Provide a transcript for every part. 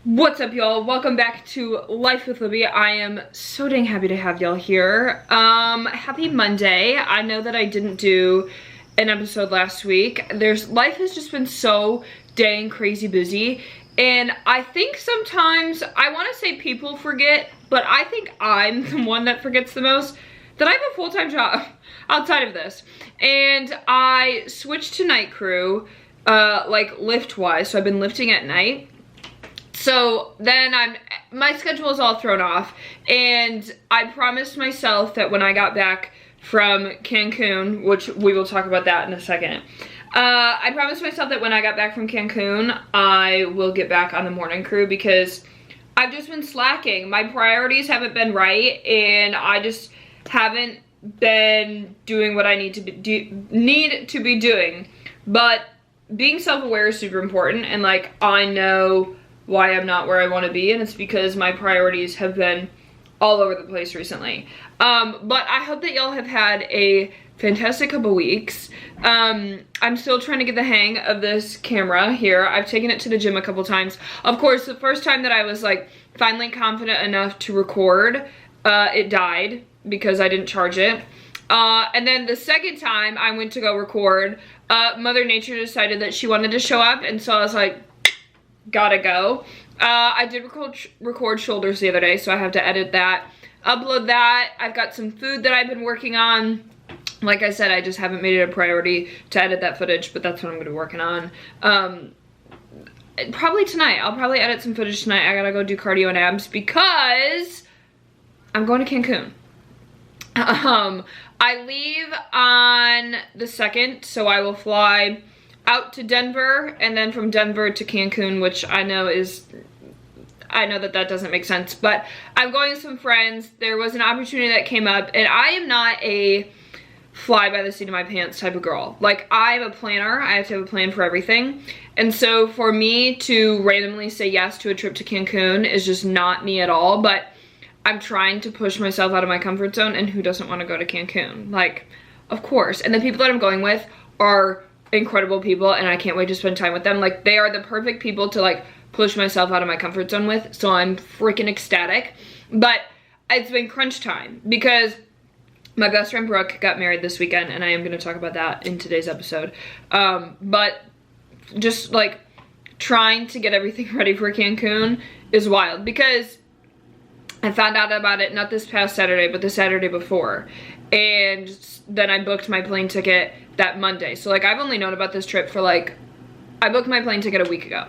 What's up, y'all? Welcome back to Life with Libby. I am so dang happy to have y'all here. Happy Monday. I know that I didn't do an episode last week. Life has just been so dang crazy busy, and I think sometimes, I want to say people forget, but I think I'm the one that forgets the most, that I have a full-time job outside of this. And I switched to night crew, like lift-wise, so I've been lifting at night. So then my schedule is all thrown off, and I promised myself that when I got back from Cancun, which we will talk about that in a second, I promised myself that when I got back from Cancun, I will get back on the morning crew because I've just been slacking. My priorities haven't been right, and I just haven't been doing what I need to be doing. But being self-aware is super important, and like I know why I'm not where I want to be, and it's because my priorities have been all over the place recently. But I hope that y'all have had a fantastic couple weeks. I'm still trying to get the hang of this camera here. I've taken it to the gym a couple times. Of course, the first time that I was like finally confident enough to record, it died because I didn't charge it. And then the second time I went to go record, Mother Nature decided that she wanted to show up, and so I was like, gotta go. I did record shoulders the other day, so I have to edit that, upload that. I've got some food that I've been working on. Like I said, I just haven't made it a priority to edit that footage, but that's what I'm gonna be working on. Probably tonight. I'll probably edit some footage tonight. I gotta go do cardio and abs because I'm going to Cancun. I leave on the 2nd, so I will fly out to Denver, and then from Denver to Cancun, which I know that doesn't make sense, but I'm going with some friends. There was an opportunity that came up, and I am not a fly by the seat of my pants type of girl. Like, I'm a planner. I have to have a plan for everything, and so for me to randomly say yes to a trip to Cancun is just not me at all. But I'm trying to push myself out of my comfort zone, and who doesn't want to go to Cancun? Like, of course. And the people that I'm going with are incredible people, and I can't wait to spend time with them. Like, they are the perfect people to like push myself out of my comfort zone with, so I'm freaking ecstatic. But it's been crunch time because my best friend Brooke got married this weekend, and I am going to talk about that in today's episode. But just like trying to get everything ready for Cancun is wild because I found out about it not this past Saturday, but the Saturday before, and then I booked my plane ticket that Monday. So like, I've only known about this trip for like, I booked my plane ticket a week ago,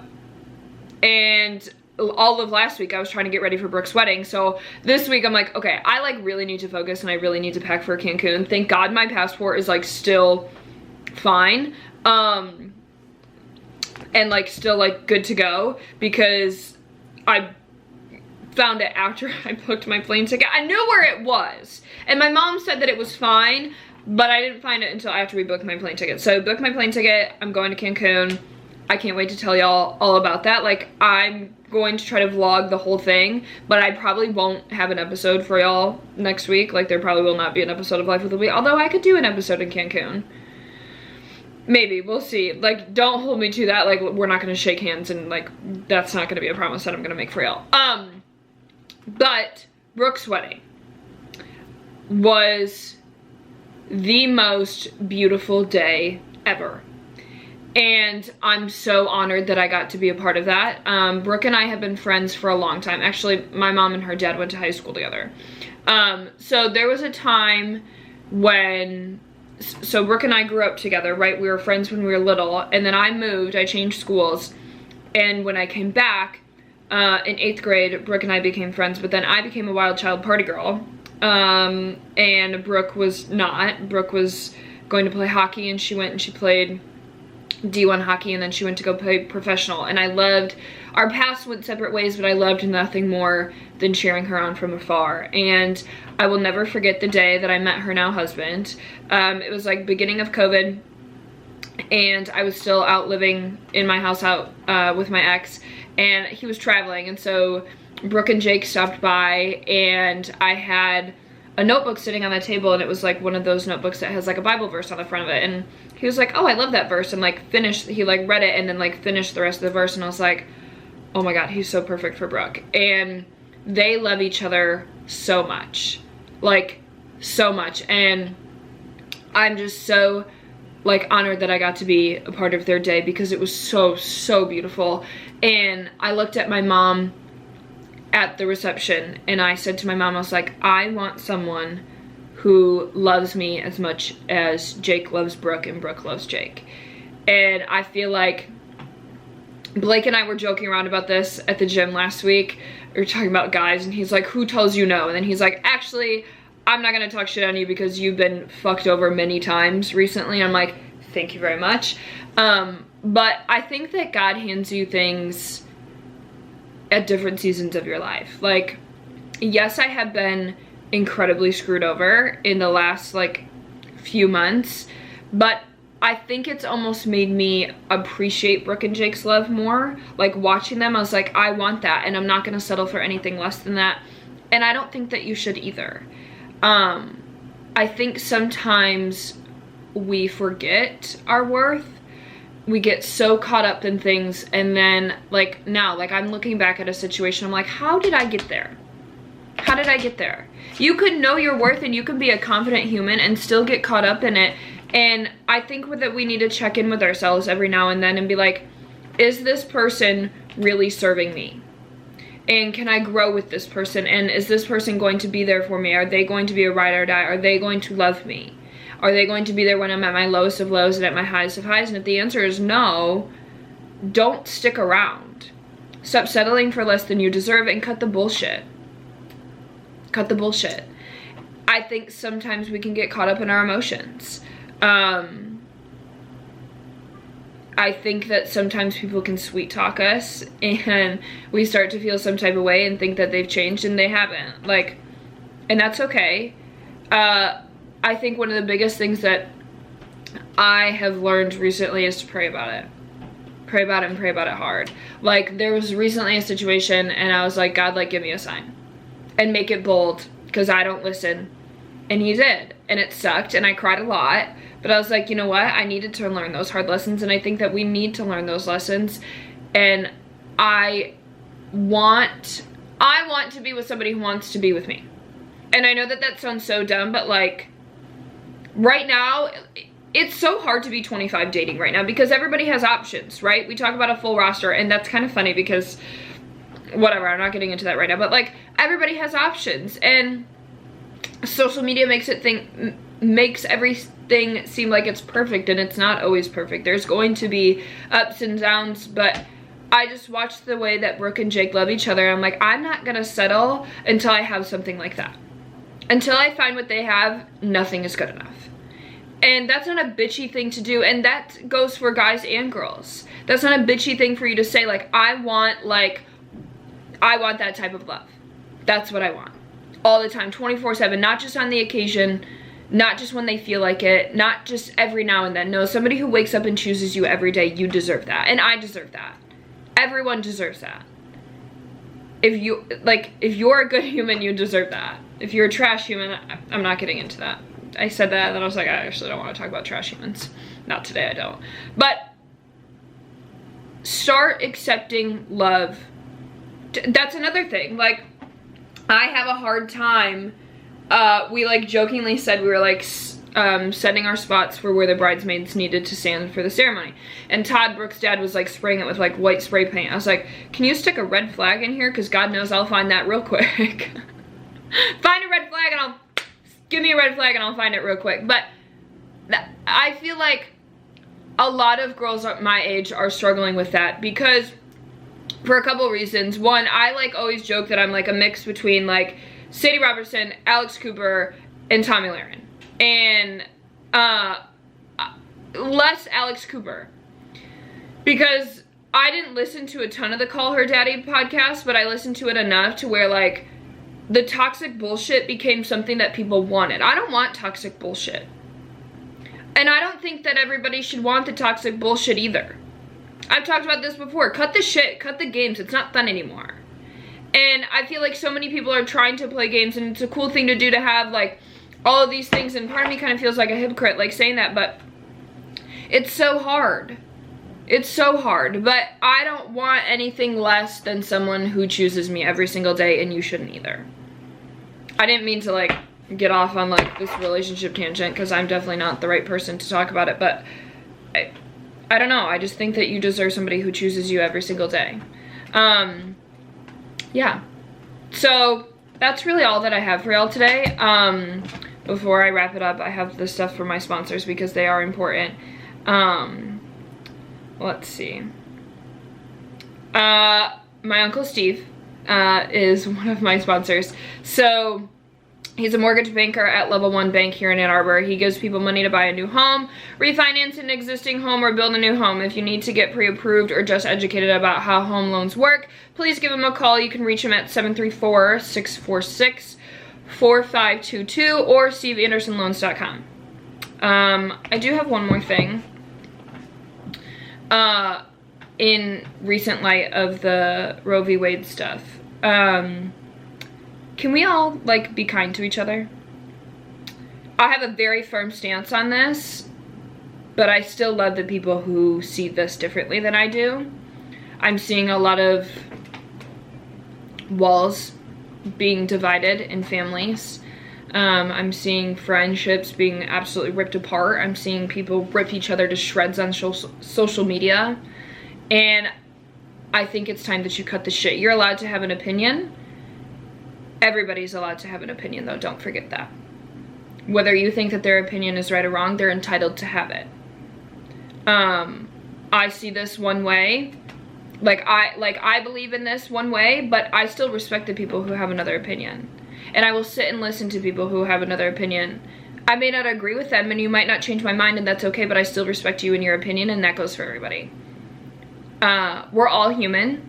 and all of last week I was trying to get ready for Brooke's wedding. So this week I'm like, okay, I like really need to focus, and I really need to pack for Cancun. Thank God my passport is like still fine, and like still like good to go, because I found it after I booked my plane ticket. I knew where it was, and my mom said that it was fine, but I didn't find it until after we booked my plane ticket. So I booked my plane ticket. I'm going to Cancun. I can't wait to tell y'all all about that. Like, I'm going to try to vlog the whole thing, but I probably won't have an episode for y'all next week. Like, there probably will not be an episode of Life with Libby, although I could do an episode in Cancun. Maybe, we'll see. Like, don't hold me to that. Like, we're not gonna shake hands, and like, that's not gonna be a promise that I'm gonna make for y'all. But Brooke's wedding was the most beautiful day ever, and I'm so honored that I got to be a part of that. Brooke and I have been friends for a long time. Actually, my mom and her dad went to high school together. So there was a time when, so Brooke and I grew up together, right? We were friends when we were little, and then I moved, I changed schools, and when I came back, in 8th grade, Brooke and I became friends, but then I became a wild child party girl, and Brooke was not. Brooke was going to play hockey, and she went and she played D1 hockey, and then she went to go play professional, and I loved, our paths went separate ways, but I loved nothing more than cheering her on from afar. And I will never forget the day that I met her now husband. It was like beginning of COVID, and I was still out living in my house out with my ex, and he was traveling, and so Brooke and Jake stopped by, and I had a notebook sitting on the table, and it was like one of those notebooks that has like a Bible verse on the front of it, and he was like, oh, I love that verse, and like finished, he like read it and then like finished the rest of the verse, and I was like, oh my God, he's so perfect for Brooke. And they love each other so much, like so much. And I'm just so like honored that I got to be a part of their day because it was so beautiful. And I looked at my mom at the reception and I said to my mom, I was like, I want someone who loves me as much as Jake loves Brooke and Brooke loves Jake. And I feel like Blake and I were joking around about this at the gym last week. We were talking about guys and he's like, who tells you no? And then he's like, actually, I'm not gonna talk shit on you because you've been fucked over many times recently. I'm like, thank you very much. But I think that God hands you things at different seasons of your life. Like, yes, I have been incredibly screwed over in the last like few months, but I think it's almost made me appreciate Brooke and Jake's love more. Like watching them, I was like, I want that and I'm not gonna settle for anything less than that. And I don't think that you should either. I think sometimes we forget our worth. We get so caught up in things, and then like now, like I'm looking back at a situation, I'm like, how did I get there? How did I get there? You could know your worth and you can be a confident human and still get caught up in it. And I think that we need to check in with ourselves every now and then and be like, is this person really serving me? And can I grow with this person? And is this person going to be there for me? Are they going to be a ride or die? Are they going to love me? Are they going to be there when I'm at my lowest of lows and at my highest of highs? And if the answer is no, don't stick around. Stop settling for less than you deserve and cut the bullshit. Cut the bullshit. I think sometimes we can get caught up in our emotions. I think that sometimes people can sweet talk us and we start to feel some type of way and think that they've changed and they haven't. Like, and that's okay. I think one of the biggest things that I have learned recently is to pray about it. Pray about it and pray about it hard. Like, there was recently a situation and I was like, God, like, give me a sign. And make it bold, because I don't listen. And he did. And it sucked and I cried a lot. But I was like, you know what? I needed to learn those hard lessons, and I think that we need to learn those lessons. And I want to be with somebody who wants to be with me. And I know that that sounds so dumb, but like, right now, it's so hard to be 25 dating right now because everybody has options, right? We talk about a full roster, and that's kind of funny because, whatever, I'm not getting into that right now, but like, everybody has options, and social media makes everything seem like it's perfect, and it's not always perfect. There's going to be ups and downs, but I just watched the way that Brooke and Jake love each other. I'm like, I'm not gonna settle until I have something like that. Until I find what they have, nothing is good enough. And that's not a bitchy thing to do, and that goes for guys and girls. That's not a bitchy thing for you to say, like, I want that type of love. That's what I want. All the time, 24/7, not just on the occasion, not just when they feel like it, not just every now and then. No, somebody who wakes up and chooses you every day, you deserve that. And I deserve that. Everyone deserves that. If you're a good human, you deserve that. If you're a trash human, I'm not getting into that. I said that and then I was like, I actually don't want to talk about trash humans. Not today, I don't. But start accepting love. That's another thing. Like, I have a hard time. We like jokingly said we were like setting our spots for where the bridesmaids needed to stand for the ceremony. And Todd, Brooke's dad, was like spraying it with like white spray paint. I was like, can you stick a red flag in here? Because God knows I'll find that real quick. Find a red flag and give me a red flag and I'll find it real quick. But I feel like a lot of girls my age are struggling with that because for a couple reasons. One, I like always joke that I'm like a mix between like Sadie Robertson, Alex Cooper, and Tomi Lahren. And less Alex Cooper. Because I didn't listen to a ton of the Call Her Daddy podcast, but I listened to it enough to where like the toxic bullshit became something that people wanted. I don't want toxic bullshit. And I don't think that everybody should want the toxic bullshit either. I've talked about this before. Cut the shit, cut the games. It's not fun anymore. And I feel like so many people are trying to play games, and it's a cool thing to do to have like all of these things, and part of me kind of feels like a hypocrite like saying that, but it's so hard. It's so hard, but I don't want anything less than someone who chooses me every single day, and you shouldn't either. I didn't mean to like get off on like this relationship tangent because I'm definitely not the right person to talk about it, but I don't know. I just think that you deserve somebody who chooses you every single day. Yeah. So that's really all that I have for y'all today. Before I wrap it up, I have the stuff for my sponsors because they are important. Let's see. My Uncle Steve is one of my sponsors. So he's a mortgage banker at Level 1 Bank here in Ann Arbor. He gives people money to buy a new home, refinance an existing home, or build a new home. If you need to get pre-approved or just educated about how home loans work, please give him a call. You can reach him at 734-646-4522 or steveandersonloans.com. I do have one more thing. In recent light of the Roe v. Wade stuff, can we all like be kind to each other? I have a very firm stance on this, but I still love the people who see this differently than I do. I'm seeing a lot of walls being divided in families. I'm seeing friendships being absolutely ripped apart. I'm seeing people rip each other to shreds on social media. And I think it's time that you cut the shit. You're allowed to have an opinion. Everybody's allowed to have an opinion, though. Don't forget that. Whether you think that their opinion is right or wrong, they're entitled to have it. I see this one way. I believe in this one way, but I still respect the people who have another opinion. And I will sit and listen to people who have another opinion. I may not agree with them, and you might not change my mind, and that's okay, but I still respect you and your opinion, and that goes for everybody. We're all human,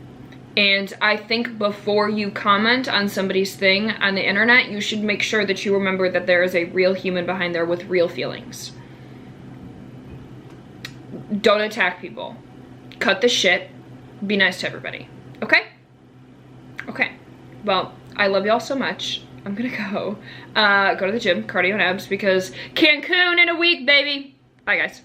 and I think before you comment on somebody's thing on the internet, you should make sure that you remember that there is a real human behind there with real feelings. Don't attack people. Cut the shit. Be nice to everybody. Okay? Okay. Well, I love y'all so much. I'm gonna go to the gym, cardio and abs, because Cancun in a week, baby. Bye, guys.